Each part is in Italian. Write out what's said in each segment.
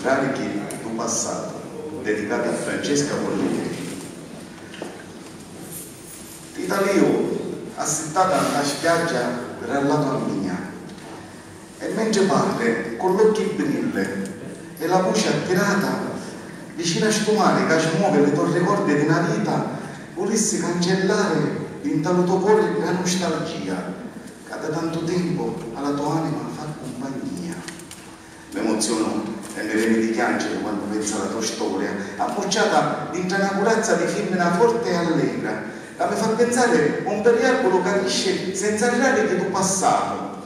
Rarichi du passato, dedicati a Francesca Pollieri. Italio, assettata alla spiaggia per al lato a mia, e mentre parle, con l'occhio brille e la voce attirata, vicino a sto mare che smuove le torre corde di una vita, volessi cancellare in taluto cuore la nostalgia che da tanto tempo alla tua anima fa compagnia. Mi emoziono e mi viene di piangere quando penso alla tua storia, abbocciata dentro una corazza di femmina forte e allegra, che mi fa pensare a un periarbolo che capisce senza arrivare che tu passato,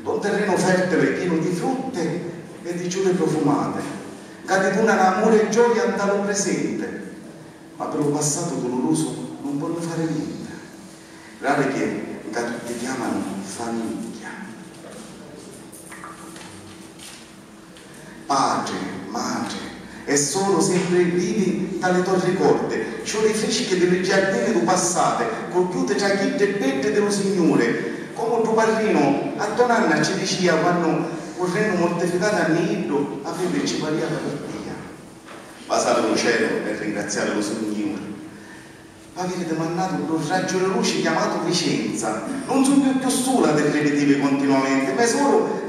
da un terreno fertile pieno di frutte e di giure profumate, che ti dona l'amore e gioia in talo presente, ma per un passato doloroso non può fare niente. Rare che tutti chiamano famiglia. Padre, madre, e sono sempre vivi dalle torri corde, ciò le fresche delle giardine du passate, compiute tra chite e bette dello Signore, come tuo padrino a tua nanna ci diceva quando correndo mortificata a nido a fede ci pariva per via. Pasate lo cielo e ringraziare lo Signore. Avete demandato un raggio di luce chiamato Vicenza. Non sono più sola del ripetive continuamente, ma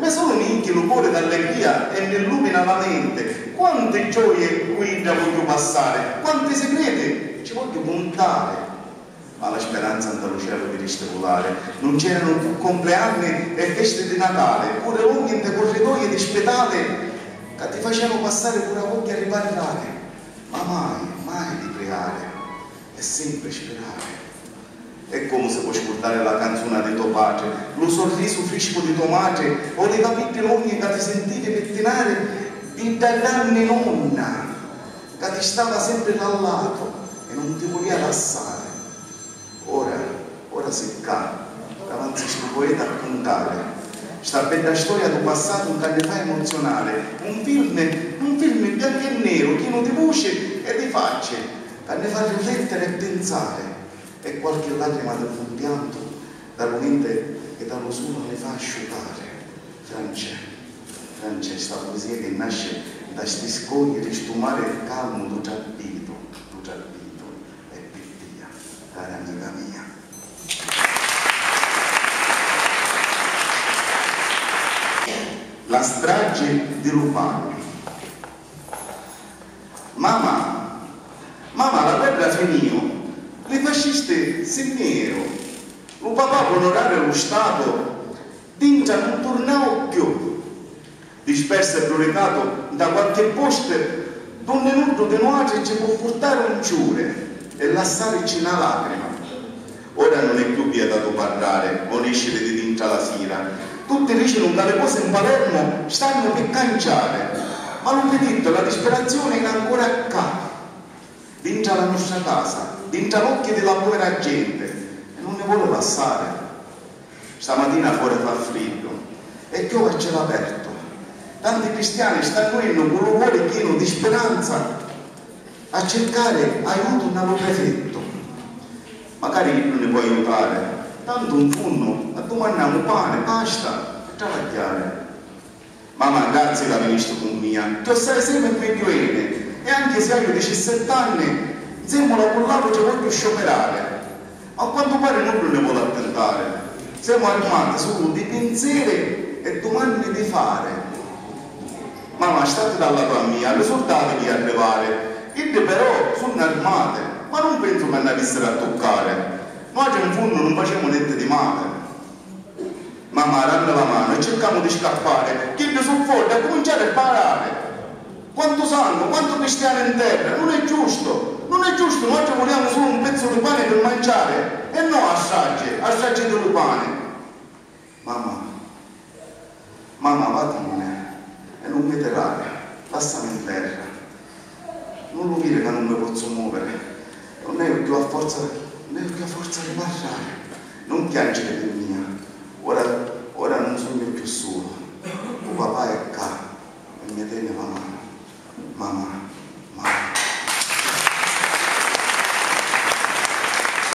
solo mi inchi il cuore d'allegria e mi illumina la mente. Quante gioie qui da voglio passare, quanti segreti ci voglio contare. Ma la speranza andò cielo di ristevolare, non c'erano più compleanni e feste di Natale, pure lunghe corridoi di spedale che ti facevano passare pure a voglia di riparare, ma mai di pregare e sempre sperare. E come si può scordare la canzone di tuo padre, lo sorriso fresco di tua madre, o le capitoli lunghi che ti sentivi pettinare di anni nonna, che ti stava sempre dal lato e non ti voleva lasciare. Ora si ca, davanti a questo poeta a contare, sta bella storia del passato un anno fa emozionale, un film bianco e nero, pieno di voce e di facce, che ne fa riflettere e pensare, e qualche lacrima del compianto dallo mente e dallo suono ne fa asciugare. Francesca, sta poesia che nasce da sti scogli di sto mare calmo du trabito, e pittia, cara amica mia. La strage di Lupano. Mamma, la guerra finì, le fasciste si nero, lo papà per onorare lo Stato, dinta non tornavo più, disperso e pruricato da qualche posto, donde nudo di nuoce ci può portare un ciure e lasciarci una lacrima. Ora non è più vietato parlare o nascere di dinta la sera. Tutti dicono che le cose in Palermo stanno per cangiare, ma non vedete, la disperazione è ancora a capo, dentro la nostra casa, dentro l'occhio della povera gente, e non ne vuole passare. Stamattina fuori fa freddo e piove a cielo aperto. Tanti cristiani stanno in con il cuore pieno di speranza a cercare aiuto nello prefetto. Magari non ne può aiutare, tanto un funno, a domandare un pane, basta, e travagliare. Mamma, grazie che veniste con mia, ti stai sempre meglio bene, e anche se hai 17 anni, insieme a quell'altro ci voglio scioperare. A quanto pare non ne vuole attentare. Siamo armati solo di pensieri e domande di fare. Mamma, state dalla tua mia, le soldati di arrivare, io però sono armate, ma non penso che ne avessero a toccare. Noi in fondo non facciamo niente di male. Mamma, ranno la mano e cerchiamo di scappare, che ne sono forti a cominciare a parare. Quanto sangue, quanto cristiano in terra, non è giusto, noi vogliamo solo un pezzo di pane per mangiare e no assaggi di pane. Mamma, vattene e non mi terrare, lasciami in terra. Non lo dire che non mi posso muovere, non è più a forza di parlare. Non piangere per mia, ora non sono più solo, il papà è qua e mi tiene la mano. Mamma,